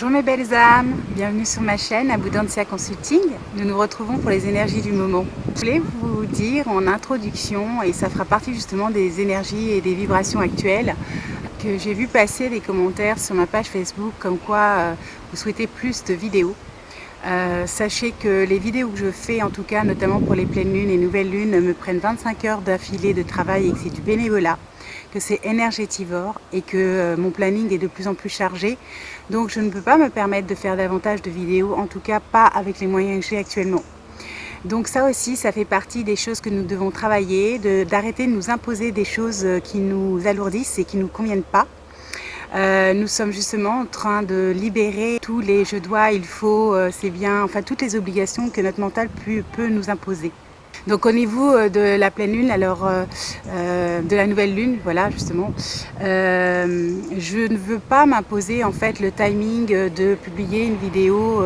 Bonjour mes belles âmes, bienvenue sur ma chaîne Abundancia Consulting. Nous nous retrouvons pour les énergies du moment. Je voulais vous dire en introduction, et ça fera partie justement des énergies et des vibrations actuelles, que j'ai vu passer des commentaires sur ma page Facebook comme quoi vous souhaitez plus de vidéos. Sachez que les vidéos que je fais, en tout cas notamment pour les pleines lunes et nouvelles lunes, me prennent 25 heures d'affilée de travail et que c'est du bénévolat, que c'est énergétivore et que mon planning est de plus en plus chargé. Donc je ne peux pas me permettre de faire davantage de vidéos, en tout cas pas avec les moyens que j'ai actuellement. Donc ça aussi, ça fait partie des choses que nous devons travailler, d'arrêter de nous imposer des choses qui nous alourdissent et qui ne nous conviennent pas. Nous sommes justement en train de libérer tous les je dois, il faut, c'est bien, enfin toutes les obligations que notre mental peut nous imposer. Donc au niveau de la pleine lune, alors de la nouvelle lune, voilà justement, je ne veux pas m'imposer en fait le timing de publier une vidéo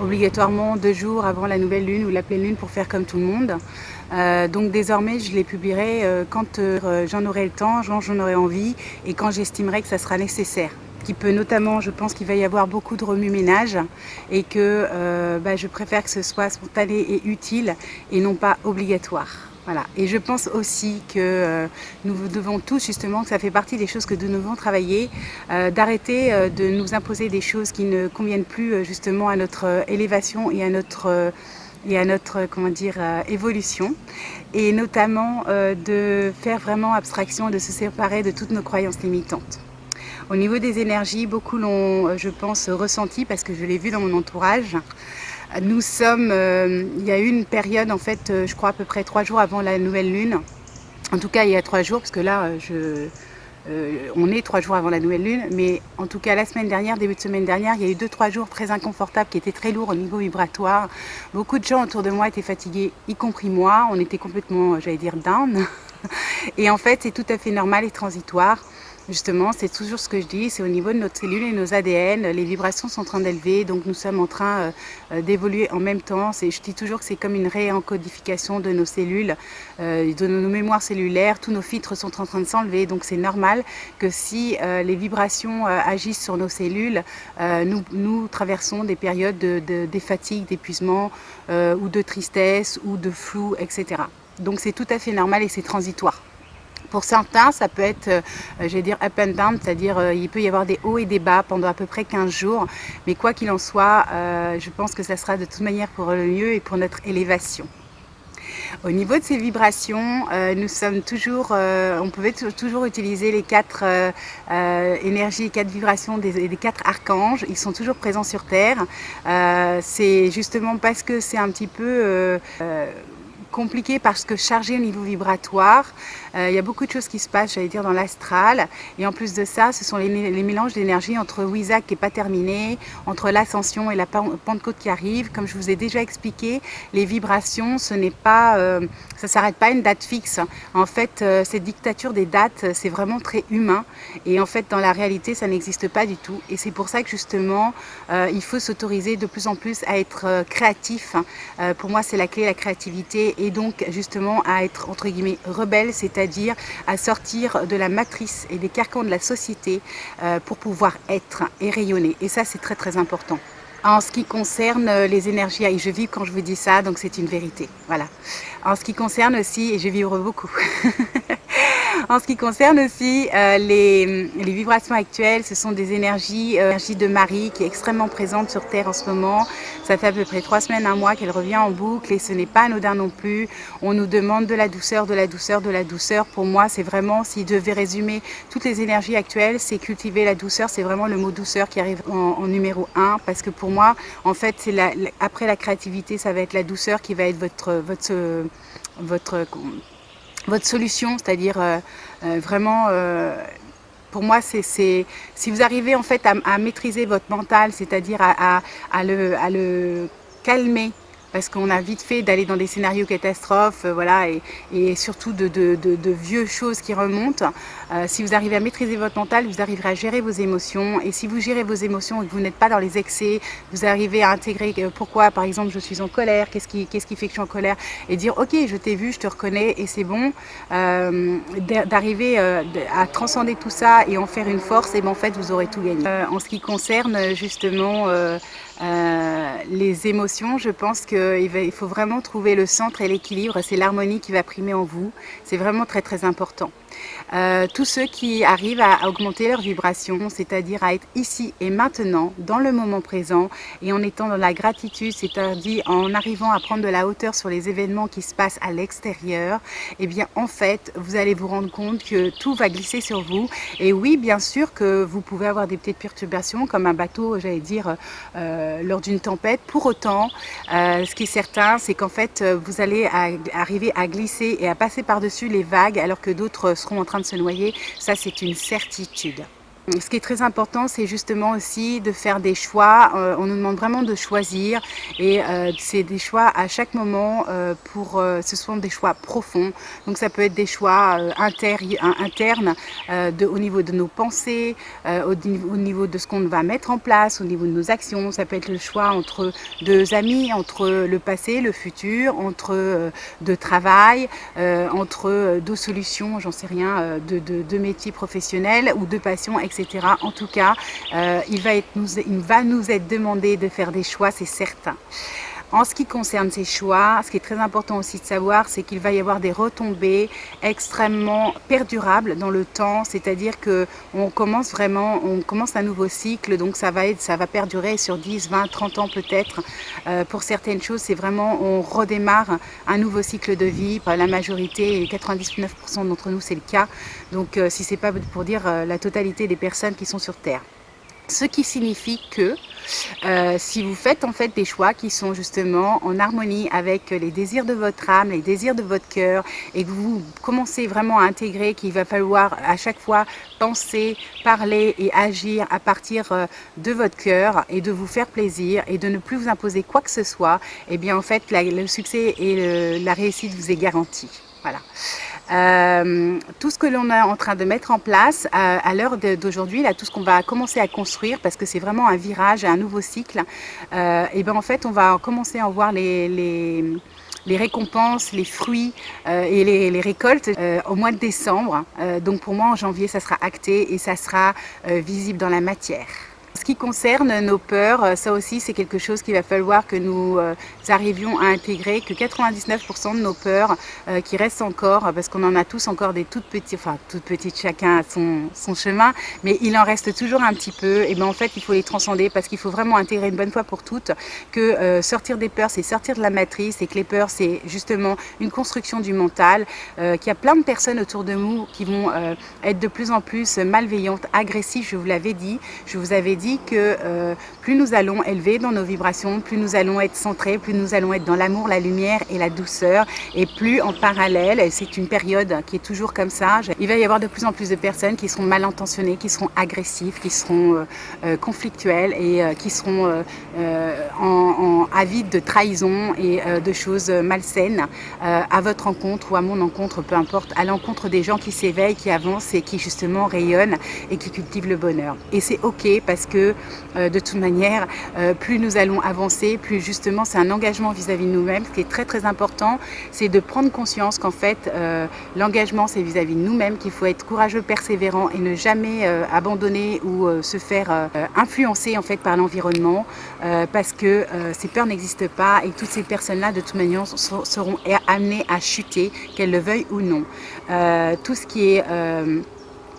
obligatoirement 2 jours avant la nouvelle lune ou la pleine lune pour faire comme tout le monde. Donc désormais je les publierai quand j'en aurai le temps, quand j'en aurai envie et quand j'estimerai que ça sera nécessaire. Qui peut notamment, je pense qu'il va y avoir beaucoup de remue-ménage et que je préfère que ce soit spontané et utile et non pas obligatoire. Voilà. Et je pense aussi que nous devons tous justement, que ça fait partie des choses que nous devons travailler, d'arrêter de nous imposer des choses qui ne conviennent plus justement à notre élévation et à notre comment dire, évolution, et notamment de faire vraiment abstraction, de se séparer de toutes nos croyances limitantes. Au niveau des énergies, beaucoup l'ont, je pense, ressenti parce que je l'ai vu dans mon entourage. Nous sommes, il y a eu une période, en fait, je crois à peu près 3 jours avant la nouvelle lune. En tout cas, il y a 3 jours, parce que là, on est 3 jours avant la nouvelle lune, mais en tout cas la semaine dernière, début de semaine dernière, il y a eu 2-3 jours très inconfortables qui étaient très lourds au niveau vibratoire. Beaucoup de gens autour de moi étaient fatigués, y compris moi. On était complètement, j'allais dire, down. Et en fait, c'est tout à fait normal et transitoire. Justement, c'est toujours ce que je dis, c'est au niveau de notre cellule et nos ADN, les vibrations sont en train d'élever, donc nous sommes en train d'évoluer en même temps. Je dis toujours que c'est comme une réencodification de nos cellules, de nos mémoires cellulaires, tous nos filtres sont en train de s'enlever, donc c'est normal que si les vibrations agissent sur nos cellules, nous traversons des périodes de fatigue, d'épuisement, ou de tristesse, ou de flou, etc. Donc c'est tout à fait normal et c'est transitoire. Pour certains, ça peut être, je vais dire, up and down, c'est-à-dire il peut y avoir des hauts et des bas pendant à peu près 15 jours. Mais quoi qu'il en soit, je pense que ça sera de toute manière pour le mieux et pour notre élévation. Au niveau de ces vibrations, nous sommes toujours, on pouvait toujours utiliser les 4 énergies, les 4 vibrations des 4 archanges. Ils sont toujours présents sur Terre. C'est justement parce que c'est un petit peu compliqué parce que chargé au niveau vibratoire, il y a beaucoup de choses qui se passent, j'allais dire, dans l'astral, et en plus de ça, ce sont les mélanges d'énergie entre Wizak qui n'est pas terminé, entre l'ascension et la Pentecôte qui arrive. Comme je vous ai déjà expliqué, les vibrations, ce n'est pas, ça s'arrête pas à une date fixe. En fait, cette dictature des dates, c'est vraiment très humain, et en fait, dans la réalité, ça n'existe pas du tout, et c'est pour ça que justement, il faut s'autoriser de plus en plus à être créatif. Pour moi, c'est la clé, la créativité, et donc justement à être entre guillemets rebelle, c'est-à-dire à sortir de la matrice et des carcans de la société pour pouvoir être et rayonner. Et ça, c'est très très important. En ce qui concerne les énergies, et je vibre quand je vous dis ça, donc c'est une vérité. Voilà. En ce qui concerne aussi, et je vibre beaucoup. En ce qui concerne aussi les vibrations actuelles, ce sont des énergies de Marie qui est extrêmement présente sur Terre en ce moment. Ça fait à peu près 3 semaines, 1 mois qu'elle revient en boucle et ce n'est pas anodin non plus. On nous demande de la douceur, de la douceur, de la douceur. Pour moi, c'est vraiment, si je devais résumer toutes les énergies actuelles, c'est cultiver la douceur. C'est vraiment le mot douceur qui arrive en numéro 1 parce que pour moi, en fait, c'est après la créativité, ça va être la douceur qui va être votre solution, c'est-à-dire vraiment, pour moi, c'est si vous arrivez en fait à maîtriser votre mental, c'est-à-dire à le calmer, parce qu'on a vite fait d'aller dans des scénarios catastrophes, voilà, et surtout de vieux choses qui remontent. Si vous arrivez à maîtriser votre mental, vous arriverez à gérer vos émotions, et si vous gérez vos émotions et que vous n'êtes pas dans les excès, vous arrivez à intégrer pourquoi par exemple je suis en colère, qu'est-ce qui fait que je suis en colère, et dire ok, je t'ai vu, je te reconnais et c'est bon, d'arriver à transcender tout ça et en faire une force, et ben en fait vous aurez tout gagné. En ce qui concerne justement les émotions, je pense qu'il faut vraiment trouver le centre et l'équilibre, c'est l'harmonie qui va primer en vous, c'est vraiment très très important. Tous ceux qui arrivent à augmenter leur vibration, c'est-à-dire à être ici et maintenant, dans le moment présent, et en étant dans la gratitude, c'est-à-dire en arrivant à prendre de la hauteur sur les événements qui se passent à l'extérieur, et bien en fait, vous allez vous rendre compte que tout va glisser sur vous. Et oui, bien sûr que vous pouvez avoir des petites perturbations, comme un bateau, j'allais dire, lors d'une tempête. Pour autant, ce qui est certain, c'est qu'en fait, vous allez arriver à glisser et à passer par-dessus les vagues, alors que d'autres seront en train de se noyer. Ça, c'est une certitude. Ce qui est très important, c'est justement aussi de faire des choix. On nous demande vraiment de choisir, et c'est des choix à chaque moment. Ce sont des choix profonds. Donc ça peut être des choix internes au niveau de nos pensées, au niveau de ce qu'on va mettre en place, au niveau de nos actions. Ça peut être le choix entre deux amis, entre le passé, le futur, entre de travail, entre deux solutions, j'en sais rien, de métiers professionnels ou de passion, etc. En tout cas, il va nous être demandé de faire des choix, c'est certain. En ce qui concerne ces choix, ce qui est très important aussi de savoir, c'est qu'il va y avoir des retombées extrêmement perdurables dans le temps, c'est-à-dire que on commence un nouveau cycle, donc ça va perdurer sur 10, 20, 30 ans peut-être. Pour certaines choses, c'est vraiment, on redémarre un nouveau cycle de vie. La majorité, 99% d'entre nous, c'est le cas. Donc si c'est pas pour dire la totalité des personnes qui sont sur Terre. Ce qui signifie que si vous faites en fait des choix qui sont justement en harmonie avec les désirs de votre âme, les désirs de votre cœur, et que vous commencez vraiment à intégrer qu'il va falloir à chaque fois penser, parler et agir à partir de votre cœur, et de vous faire plaisir et de ne plus vous imposer quoi que ce soit, et bien en fait le succès et la réussite vous est garanti. Voilà. Tout ce que l'on est en train de mettre en place à l'heure d'aujourd'hui, là, tout ce qu'on va commencer à construire, parce que c'est vraiment un virage, un nouveau cycle, et ben en fait on va commencer à en voir les récompenses, les fruits et les récoltes au mois de décembre. Donc pour moi en janvier ça sera acté et ça sera visible dans la matière. Ce qui concerne nos peurs, ça aussi c'est quelque chose qu'il va falloir que nous arrivions à intégrer, que 99% de nos peurs qui restent encore, parce qu'on en a tous encore des toutes petites, chacun a son chemin, mais il en reste toujours un petit peu, et bien en fait il faut les transcender, parce qu'il faut vraiment intégrer une bonne fois pour toutes que sortir des peurs, c'est sortir de la matrice, et que les peurs c'est justement une construction du mental, qu'il y a plein de personnes autour de nous qui vont être de plus en plus malveillantes, agressives, je vous l'avais dit, je vous avais dit que plus nous allons élever dans nos vibrations, plus nous allons être centrés, plus nous allons être dans l'amour, la lumière et la douceur, et plus en parallèle, c'est une période qui est toujours comme ça, il va y avoir de plus en plus de personnes qui seront mal intentionnées, qui seront agressives, qui seront conflictuelles, et qui seront avides de trahison et de choses malsaines à votre encontre ou à mon encontre, peu importe, à l'encontre des gens qui s'éveillent, qui avancent et qui justement rayonnent et qui cultivent le bonheur. Et c'est ok, parce que de toute manière, plus nous allons avancer, plus justement c'est un engagement vis-à-vis de nous-mêmes. Ce qui est très très important, c'est de prendre conscience qu'en fait l'engagement c'est vis-à-vis de nous-mêmes, qu'il faut être courageux, persévérant et ne jamais abandonner ou se faire influencer en fait par l'environnement, parce que ces peurs n'existent pas, et toutes ces personnes-là de toute manière seront amenées à chuter, qu'elles le veuillent ou non. Tout ce qui est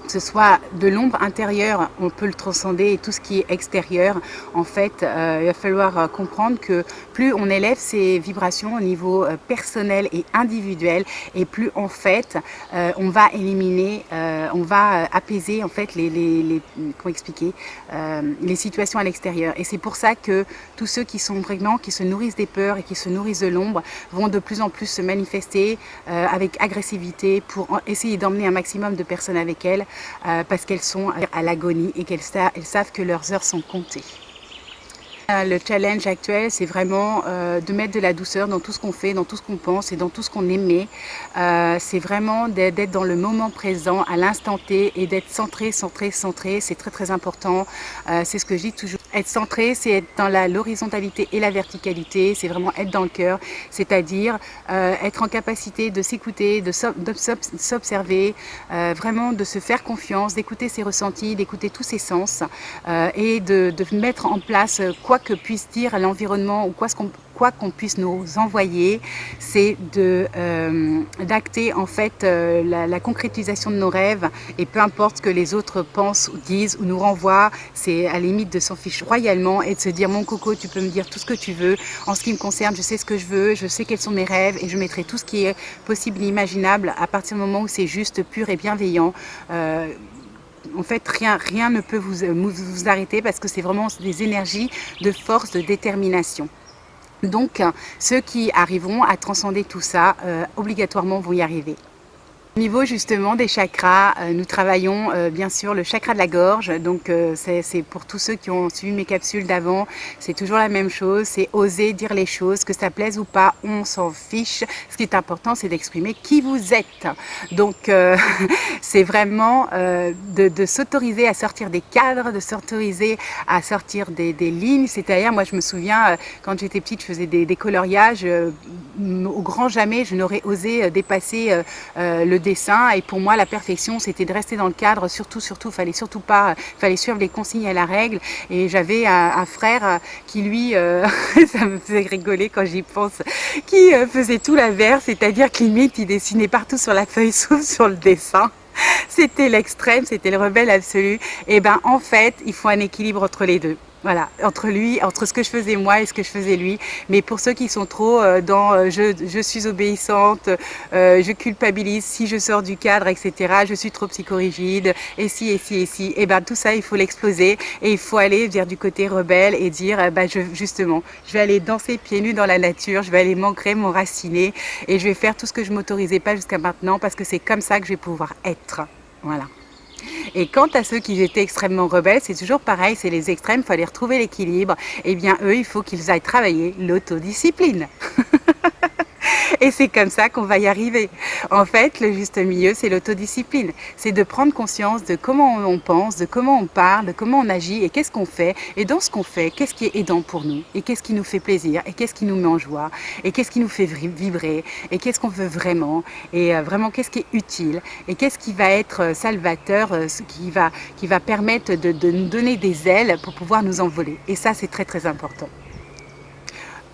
que ce soit de l'ombre intérieure, on peut le transcender, et tout ce qui est extérieur, en fait, il va falloir comprendre que plus on élève ses vibrations au niveau personnel et individuel, et plus en fait, on va éliminer, on va apaiser en fait comment expliquer, les situations à l'extérieur. Et c'est pour ça que tous ceux qui sont vraiment, qui se nourrissent des peurs et qui se nourrissent de l'ombre, vont de plus en plus se manifester avec agressivité pour essayer d'emmener un maximum de personnes avec elles. Parce qu'elles sont à l'agonie et qu'elles savent que leurs heures sont comptées. Le challenge actuel, c'est vraiment de mettre de la douceur dans tout ce qu'on fait, dans tout ce qu'on pense et dans tout ce qu'on émet. C'est vraiment d'être dans le moment présent, à l'instant T, et d'être centré, centré, centré. C'est très très important. C'est ce que je dis toujours. Être centré, c'est être dans l'horizontalité et la verticalité. C'est vraiment être dans le cœur, c'est-à-dire être en capacité de s'écouter, de s'observer, vraiment de se faire confiance, d'écouter ses ressentis, d'écouter tous ses sens et de mettre en place quoi que puisse dire l'environnement ou quoi qu'on puisse nous envoyer, c'est d'acter en fait la concrétisation de nos rêves, et peu importe ce que les autres pensent ou disent ou nous renvoient, c'est à la limite de s'en fiche royalement et de se dire: mon coco, tu peux me dire tout ce que tu veux, en ce qui me concerne, je sais ce que je veux, je sais quels sont mes rêves et je mettrai tout ce qui est possible et imaginable à partir du moment où c'est juste, pur et bienveillant. En fait, rien ne peut vous arrêter, parce que c'est vraiment des énergies de force, de détermination. Donc, ceux qui arriveront à transcender tout ça, obligatoirement vont y arriver. Au niveau justement des chakras, nous travaillons bien sûr le chakra de la gorge. Donc c'est pour tous ceux qui ont suivi mes capsules d'avant, c'est toujours la même chose, c'est oser dire les choses, que ça plaise ou pas, on s'en fiche. Ce qui est important, c'est d'exprimer qui vous êtes. Donc c'est vraiment de s'autoriser à sortir des cadres, de s'autoriser à sortir des lignes. C'est-à-dire, moi je me souviens, quand j'étais petite, je faisais des coloriages. Au grand jamais, je n'aurais osé dépasser le dessin, et pour moi la perfection c'était de rester dans le cadre, surtout fallait suivre les consignes à la règle. Et j'avais un frère qui lui ça me faisait rigoler quand j'y pense, qui faisait tout l'inverse, c'est-à-dire que limite il dessinait partout sur la feuille sauf sur le dessin. C'était l'extrême, c'était le rebelle absolu. Et ben en fait il faut un équilibre entre les deux. Voilà, entre ce que je faisais moi et ce que je faisais lui. Mais pour ceux qui sont trop dans je suis obéissante, je culpabilise si je sors du cadre, etc. Je suis trop psychorigide, et si, et ben tout ça il faut l'exploser, et il faut aller vers du côté rebelle et dire justement, je vais aller danser pieds nus dans la nature, je vais aller m'ancrer, m'enraciner, et je vais faire tout ce que je m'autorisais pas jusqu'à maintenant, parce que c'est comme ça que je vais pouvoir être. Voilà. Et quant à ceux qui étaient extrêmement rebelles, c'est toujours pareil, c'est les extrêmes, il faut aller retrouver l'équilibre. Et bien eux, il faut qu'ils aillent travailler l'autodiscipline. Et c'est comme ça qu'on va y arriver. En fait, le juste milieu, c'est l'autodiscipline. C'est de prendre conscience de comment on pense, de comment on parle, de comment on agit et qu'est-ce qu'on fait. Et dans ce qu'on fait, qu'est-ce qui est aidant pour nous, et qu'est-ce qui nous fait plaisir, et qu'est-ce qui nous met en joie, et qu'est-ce qui nous fait vibrer, et qu'est-ce qu'on veut vraiment, et vraiment qu'est-ce qui est utile, et qu'est-ce qui va être salvateur, qui va permettre de nous donner des ailes pour pouvoir nous envoler. Et ça, c'est très très important.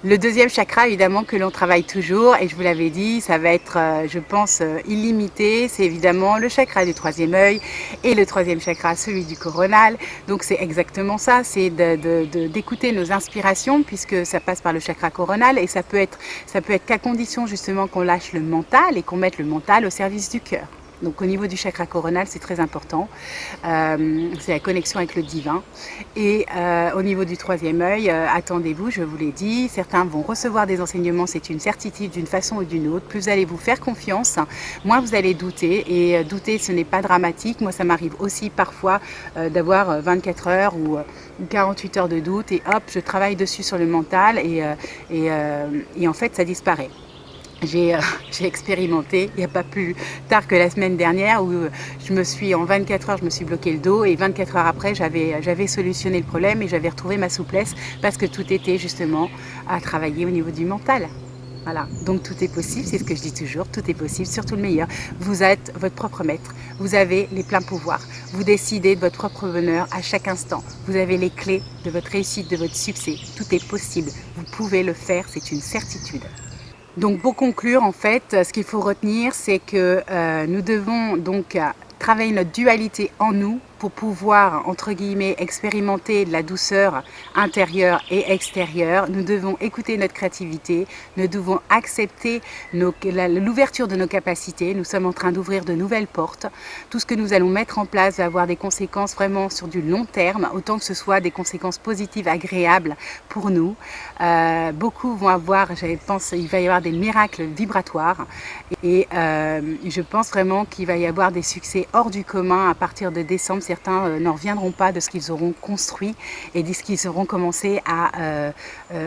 Le deuxième chakra, évidemment, que l'on travaille toujours, et je vous l'avais dit, ça va être, je pense, illimité. C'est évidemment le chakra du troisième œil, et le troisième chakra, celui du coronal. Donc c'est exactement ça, c'est d'écouter nos inspirations, puisque ça passe par le chakra coronal, et ça peut être qu'à condition justement qu'on lâche le mental et qu'on mette le mental au service du cœur. Donc au niveau du chakra coronal, c'est très important, c'est la connexion avec le divin. Et au niveau du troisième œil, attendez-vous, je vous l'ai dit, certains vont recevoir des enseignements, c'est une certitude d'une façon ou d'une autre. Plus vous allez vous faire confiance, moins vous allez douter. Et douter, ce n'est pas dramatique. Moi, ça m'arrive aussi parfois d'avoir 24 heures ou 48 heures de doute, et hop, je travaille dessus sur le mental, et en fait, ça disparaît. J'ai expérimenté, il n'y a pas plus tard que la semaine dernière, où en 24 heures, je me suis bloqué le dos, et 24 heures après, j'avais solutionné le problème, et j'avais retrouvé ma souplesse, parce que tout était justement à travailler au niveau du mental. Voilà, donc tout est possible, c'est ce que je dis toujours, tout est possible, surtout le meilleur. Vous êtes votre propre maître, vous avez les pleins pouvoirs, vous décidez de votre propre bonheur à chaque instant, vous avez les clés de votre réussite, de votre succès, tout est possible, vous pouvez le faire, c'est une certitude. Donc pour conclure, en fait, ce qu'il faut retenir, c'est que nous devons donc travailler notre dualité en nous pour pouvoir, entre guillemets, expérimenter de la douceur intérieure et extérieure. Nous devons écouter notre créativité, nous devons accepter l'ouverture de nos capacités. Nous sommes en train d'ouvrir de nouvelles portes. Tout ce que nous allons mettre en place va avoir des conséquences vraiment sur du long terme, autant que ce soit des conséquences positives, agréables pour nous. Beaucoup vont avoir, je pense, il va y avoir des miracles vibratoires, et je pense vraiment qu'il va y avoir des succès hors du commun à partir de décembre. C'est certains n'en reviendront pas de ce qu'ils auront construit et de ce qu'ils auront commencé à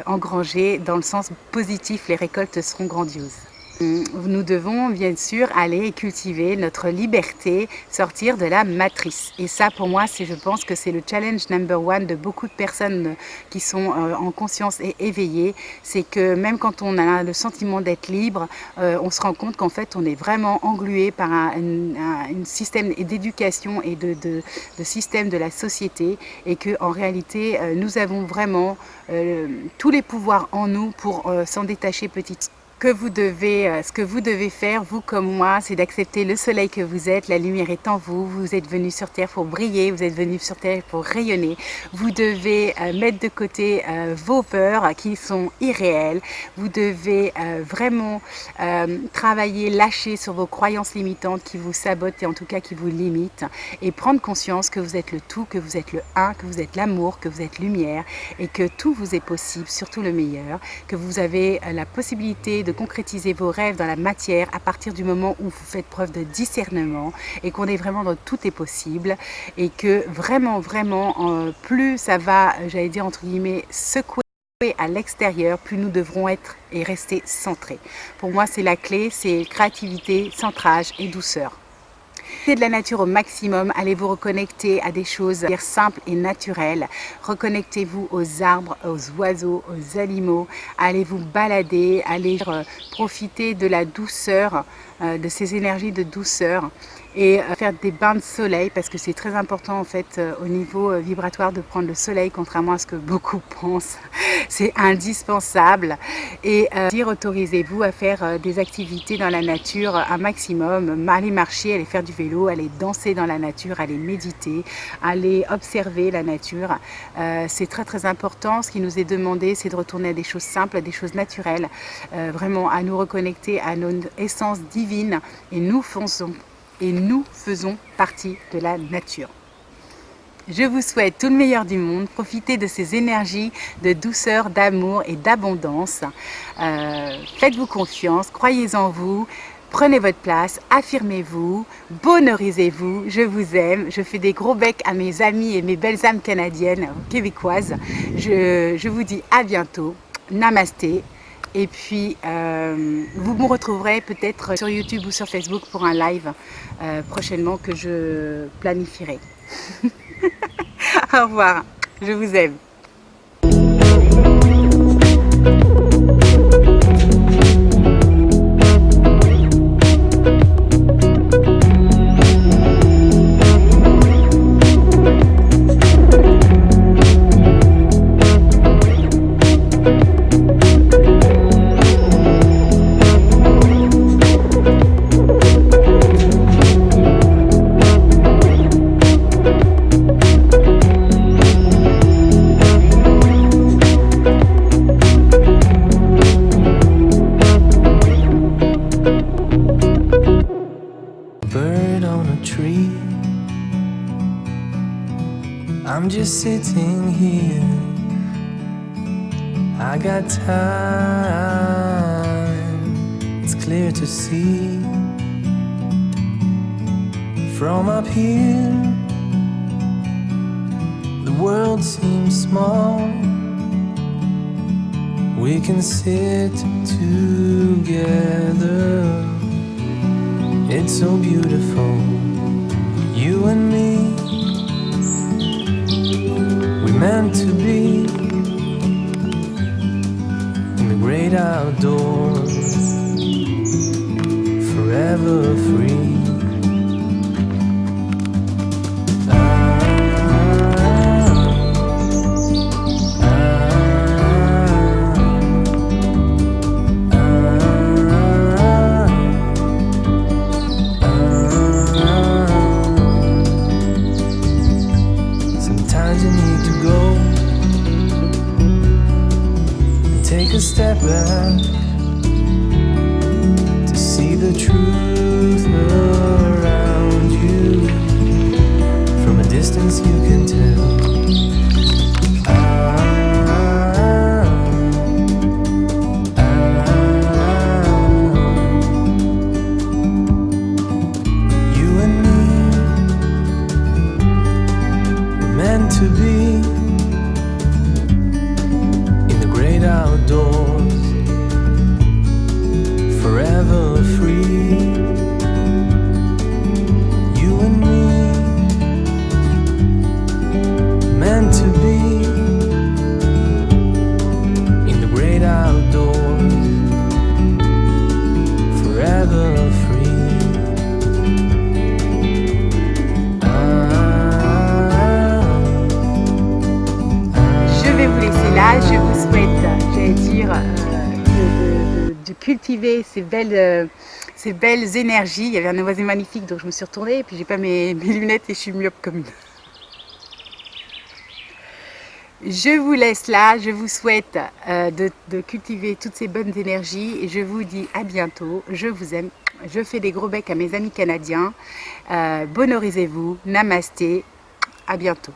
engranger. Dans le sens positif, les récoltes seront grandioses. Nous devons bien sûr aller cultiver notre liberté, sortir de la matrice. Et ça, pour moi, je pense que c'est le challenge number one de beaucoup de personnes qui sont en conscience et éveillées. C'est que même quand on a le sentiment d'être libre, on se rend compte qu'en fait, on est vraiment englué par un système d'éducation et de système de la société, et qu'en réalité, nous avons vraiment tous les pouvoirs en nous pour s'en détacher petit à petit. Ce que vous devez faire, vous comme moi, c'est d'accepter le soleil que vous êtes. La lumière est en vous. Vous êtes venu sur Terre pour briller. Vous êtes venu sur Terre pour rayonner. Vous devez mettre de côté vos peurs qui sont irréelles. Vous devez vraiment travailler, lâcher sur vos croyances limitantes qui vous sabotent et en tout cas qui vous limitent. Et prendre conscience que vous êtes le tout, que vous êtes le un, que vous êtes l'amour, que vous êtes lumière et que tout vous est possible, surtout le meilleur. Que vous avez la possibilité de concrétiser vos rêves dans la matière à partir du moment où vous faites preuve de discernement et qu'on est vraiment dans tout est possible, et que vraiment plus ça va, j'allais dire entre guillemets, secouer à l'extérieur, plus nous devrons être et rester centrés. Pour moi, c'est la clé, c'est créativité, centrage et douceur. De la nature au maximum, allez vous reconnecter à des choses simples et naturelles. Reconnectez-vous aux arbres, aux oiseaux, aux animaux. Allez vous balader, allez profiter de la douceur, de ces énergies de douceur, et faire des bains de soleil, parce que c'est très important en fait au niveau vibratoire de prendre le soleil, contrairement à ce que beaucoup pensent. C'est indispensable. Et autorisez-vous à faire des activités dans la nature un maximum, aller marcher, aller faire du vélo, aller danser dans la nature, aller méditer, aller observer la nature. C'est très important. Ce qui nous est demandé, c'est de retourner à des choses simples, à des choses naturelles, vraiment à nous reconnecter à notre essence divine, et nous faisons partie de la nature. Je vous souhaite tout le meilleur du monde. Profitez de ces énergies de douceur, d'amour et d'abondance. Faites-vous confiance, croyez en vous, prenez votre place, affirmez-vous, bonheurisez-vous. Je vous aime. Je fais des gros becs à mes amis et mes belles âmes canadiennes, québécoises. Je vous dis à bientôt. Namasté. Et puis, vous me retrouverez peut-être sur YouTube ou sur Facebook pour un live prochainement que je planifierai. Au revoir, je vous aime. I'm just sitting here, I got time, it's clear to see. From up here, the world seems small. We can sit together, it's so beautiful, you and me. Meant to be in the great outdoors, forever free. Sometimes you need to go and take a step back to see the truth around you. From a distance you can tell. You and me, souhaite, j'allais dire, de cultiver ces belles énergies. Il y avait un oiseau magnifique, donc je me suis retournée, et puis j'ai pas mes lunettes et je suis myope comme une. Je vous laisse là, je vous souhaite de cultiver toutes ces bonnes énergies et je vous dis à bientôt. Je vous aime, je fais des gros becs à mes amis canadiens. Bonorisez-vous, namasté, à bientôt.